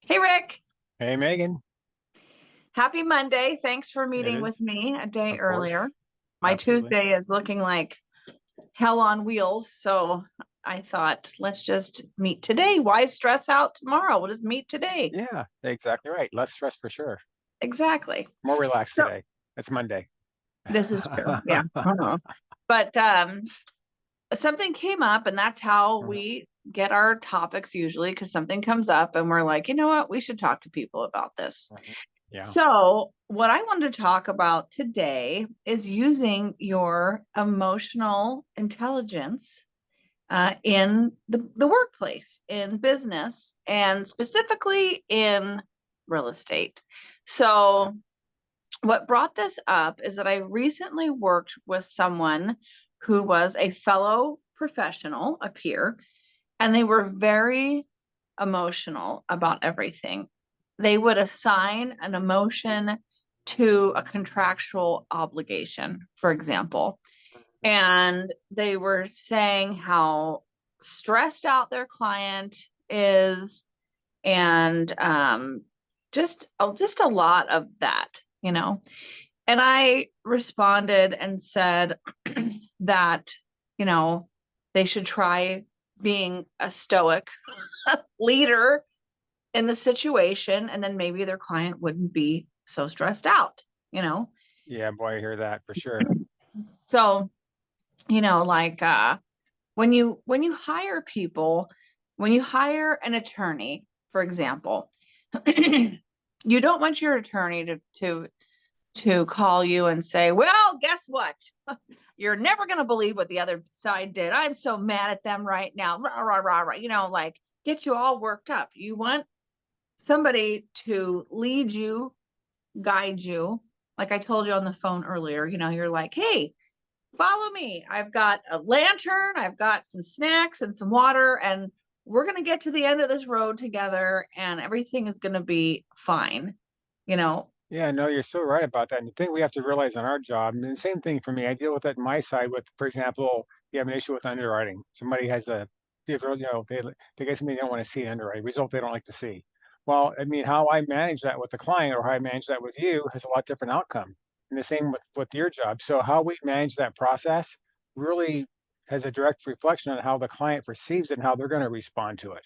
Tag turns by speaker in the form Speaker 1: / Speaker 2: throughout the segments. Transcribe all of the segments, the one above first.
Speaker 1: Hey, Rick.
Speaker 2: Hey, Megan.
Speaker 1: Happy Monday. Thanks for
Speaker 2: It
Speaker 1: meeting
Speaker 2: is,
Speaker 1: with me a day
Speaker 2: of course.
Speaker 1: earlier. My
Speaker 2: Absolutely.
Speaker 1: Tuesday is looking like hell on wheels. So I thought, let's just meet today. Why stress out tomorrow? We'll just meet today.
Speaker 2: Yeah, exactly right. Less stress for sure.
Speaker 1: Exactly.
Speaker 2: More relaxed
Speaker 1: So
Speaker 2: today. It's Monday.
Speaker 1: this is true. Yeah. But something came up, and that's how
Speaker 2: Mhm.
Speaker 1: we get our topics usually, because something comes up and we're like, you know what? We should talk to people about this.
Speaker 2: Mhm. Yeah,
Speaker 1: So, what I wanted to talk about today is using your emotional intelligence in the workplace, in business, and specifically in real estate. So, what brought this up is that I recently worked with someone who was a fellow professional, a peer, and they were very emotional about everything. They would assign an emotion to a contractual obligation, for example. And they were saying how stressed out their client is, and just a lot of that. And I responded and said that, you know, they should try being a stoic leader in the situation, and then maybe their client wouldn't be so stressed out.
Speaker 2: yeah, boy, I hear that for sure.
Speaker 1: So, like when you hire people, when you hire an attorney, for example, you don't want your attorney to call you and say, well, guess what? You're never going to believe what the other side did. I'm so mad at them right now. Rah, rah, rah, rah. Like get you all worked up. You want somebody to lead you, guide you. Like I told you on the phone earlier, you're like, hey, follow me. I've got a lantern, I've got some snacks and some water, and we're going to get to the end of this road together and everything is going to be fine. You know,
Speaker 2: Yeah, no, you're so right about that. And the thing we have to realize on our job, and the same thing for me, I deal with that on my side with, for example, you have an issue with underwriting. Somebody has a, they get something they don't want to see in underwriting, result they don't like to see. Well, I mean, how I manage that with the client or how I manage that with you has a lot different outcome. And the same with your job. So how we manage that process really has a direct reflection on how the client perceives it and how they're going to respond to it,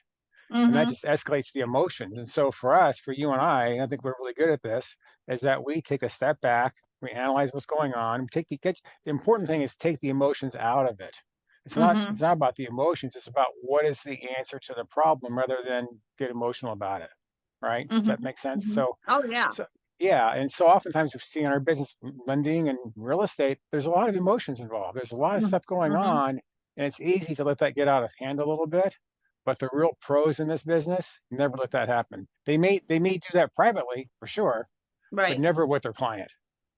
Speaker 2: and that
Speaker 1: mm-hmm,
Speaker 2: just escalates the emotions. And so for us, for you and I think we're really good at this, is that we take a step back, we analyze what's going on, the important thing is take the emotions out of it.
Speaker 1: mm-hmm,
Speaker 2: It's not about the emotions, it's about what is the answer to the problem rather than get emotional about it. Right? Does
Speaker 1: mm-hmm,
Speaker 2: that make sense?
Speaker 1: mm-hmm. Oh yeah.
Speaker 2: So yeah, and so oftentimes we see in our business lending and real estate, there's a lot of emotions involved. There's a lot of stuff going
Speaker 1: Mm-hmm,
Speaker 2: on, and it's easy to let that get out of hand a little bit. But the real pros in this business never let that happen. They may do that privately for sure, but
Speaker 1: right.
Speaker 2: never with their client.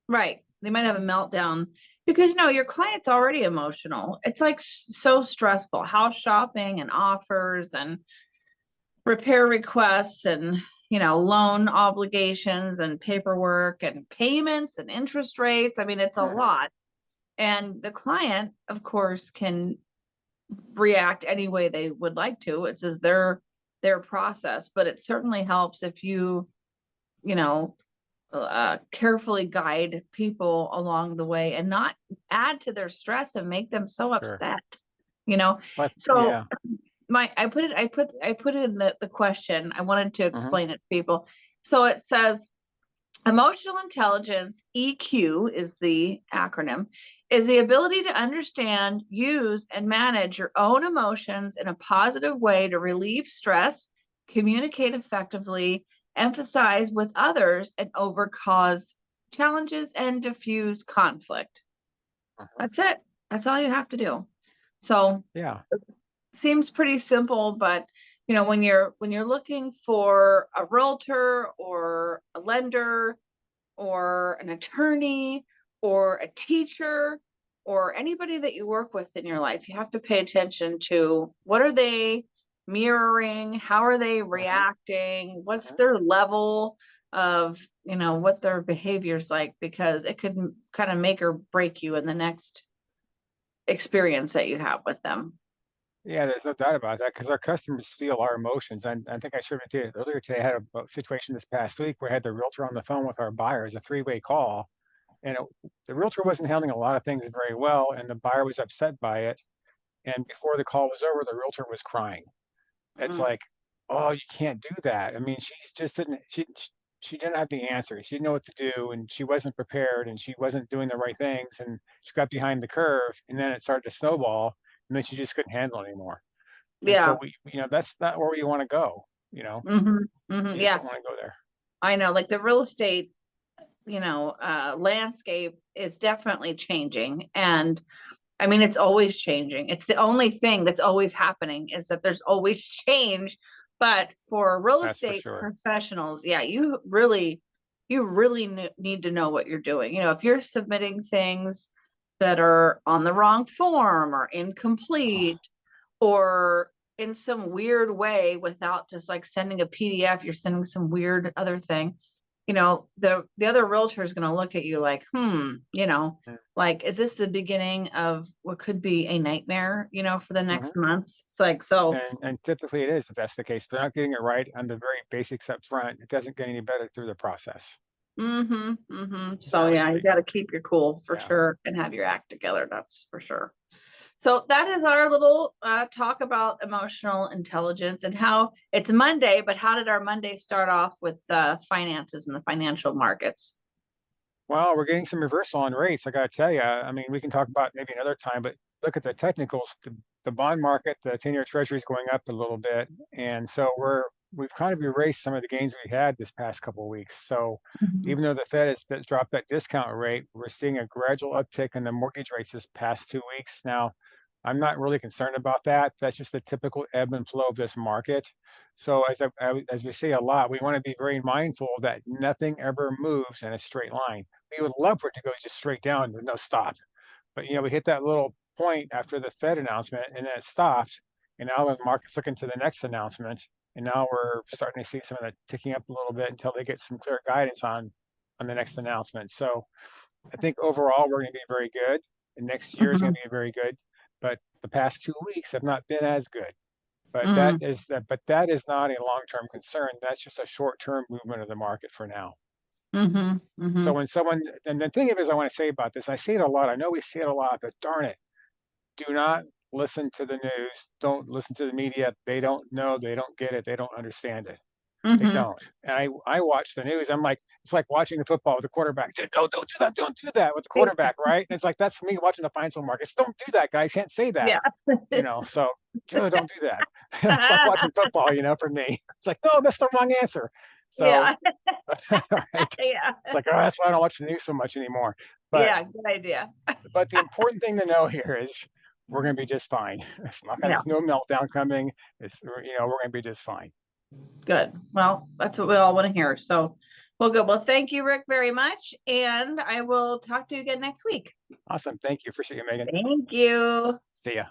Speaker 1: Right. They might have a meltdown because your client's already emotional. It's like so stressful. House shopping and offers and repair requests and loan obligations and paperwork and payments and interest rates. I mean, it's a
Speaker 2: Mhm.
Speaker 1: lot. And the client, of course, can react any way they would like to. It's as their process, but it certainly helps if you know carefully guide people along the way and not add to their stress and make them so
Speaker 2: Sure.
Speaker 1: upset. You know,
Speaker 2: But
Speaker 1: so
Speaker 2: yeah.
Speaker 1: I put it in the question. I wanted to
Speaker 2: Hmm.
Speaker 1: explain it to people. So it says emotional intelligence, EQ is the acronym, is the ability to understand, use, and manage your own emotions in a positive way to relieve stress, communicate effectively, emphasize with others, and overcome challenges and diffuse conflict.
Speaker 2: Hmm.
Speaker 1: That's it. That's all you have to do. So
Speaker 2: Yeah.
Speaker 1: seems pretty simple, but when you're looking for a realtor or a lender or an attorney or a teacher or anybody that you work with in your life, you have to pay attention to what are they mirroring, how are they
Speaker 2: Hmm.
Speaker 1: reacting, what's
Speaker 2: Hmm.
Speaker 1: their level of, what their behavior's like, because it could kind of make or break you in the next experience that you have with them.
Speaker 2: Yeah, there's no doubt about that because our customers feel our emotions. And I think I shared with you earlier today. I had a situation this past week where I had the realtor on the phone with our buyers, a three-way call, and the realtor wasn't handling a lot of things very well, and the buyer was upset by it. And before the call was over, the realtor was crying. It's
Speaker 1: Mm,
Speaker 2: like, oh, you can't do that. I mean, she's just didn't she didn't have the answers. She didn't know what to do, and she wasn't prepared, and she wasn't doing the right things, and she got behind the curve, and then it started to snowball, and then she just couldn't handle it anymore. And so
Speaker 1: yeah.
Speaker 2: that's not where you want to go. You just
Speaker 1: Yeah.
Speaker 2: don't want to go there.
Speaker 1: I know, like the real estate, landscape is definitely changing. And I mean, it's always changing. It's the only thing that's always happening is that there's always change. But for real
Speaker 2: That's for
Speaker 1: estate
Speaker 2: sure.
Speaker 1: professionals, yeah, you really need to know what you're doing. If you're submitting things that are on the wrong form or
Speaker 2: Oh,
Speaker 1: incomplete or in some weird way without just like sending a PDF, you're sending some weird other thing. The other realtor is going to look at you like,
Speaker 2: mm,
Speaker 1: like, is this the beginning of what could be a nightmare, for the
Speaker 2: mhm.
Speaker 1: next month? It's like, so,
Speaker 2: And typically it is if that's the case. If they're not getting it right on the very basics up front, it doesn't get any better through the process.
Speaker 1: so
Speaker 2: Sadly
Speaker 1: yeah, you
Speaker 2: speaking.
Speaker 1: got to keep your cool for
Speaker 2: Yeah.
Speaker 1: sure and have your act together. That's for sure. So that is our little talk about emotional intelligence and how it's Monday, but how did our Monday start off with finances and the financial markets?
Speaker 2: Well, we're getting some reversal on rates. I got to tell you. I mean, we can talk about maybe another time, but look at the technicals. The bond market, the 10-year Treasury is going up a little bit, and so we've kind of erased some of the gains we had this past couple of weeks. So
Speaker 1: Mhm.
Speaker 2: even though the Fed has dropped that discount rate, we're seeing a gradual uptick in the mortgage rates this past 2 weeks. Now, I'm not really concerned about that. That's just the typical ebb and flow of this market. So as we say a lot, we want to be very mindful that nothing ever moves in a straight line. We would love for it to go just straight down with no stop. But we hit that little point after the Fed announcement and then it stopped. And now the market's looking to the next announcement. And now we're starting to see some of that ticking up a little bit until they get some clear guidance on the next announcement. So I think overall we're going to be very good. And next year is going
Speaker 1: Mhm.
Speaker 2: to be very good. But the past 2 weeks have not been as good.
Speaker 1: Mhm.
Speaker 2: But that is not a long-term concern. That's just a short-term movement of the market for now.
Speaker 1: Mhm.
Speaker 2: So
Speaker 1: Mhm.
Speaker 2: when someone, and the thing is, I want to say about this, I see it a lot. I know we see it a lot, but darn it, do not listen to the news. Don't listen to the media. They don't know. They don't get it. They don't understand it. They
Speaker 1: Mhm.
Speaker 2: don't. And I watch the news. I'm like, it's like watching the football with the quarterback. No, don't do that. Don't do that with the quarterback, right? And it's like that's me watching the financial markets. Don't do that, guys. Can't say that.
Speaker 1: Yeah.
Speaker 2: So don't do that. It's like watching football, for me. It's like, no, that's the wrong answer. So,
Speaker 1: Yeah.
Speaker 2: right.
Speaker 1: Yeah.
Speaker 2: It's like, oh, that's why I don't watch the news so much anymore. But
Speaker 1: Yeah. Good idea.
Speaker 2: the important thing to know here is we're going to be just fine. It's not going
Speaker 1: Yeah.
Speaker 2: to, no meltdown coming. We're going to be just fine.
Speaker 1: Good. Well, that's what we all want to hear. So, well, good. Well, thank you, Rick, very much. And I will talk to you again next week.
Speaker 2: Awesome. Thank you. Appreciate you, Megan.
Speaker 1: Thank you.
Speaker 2: See ya.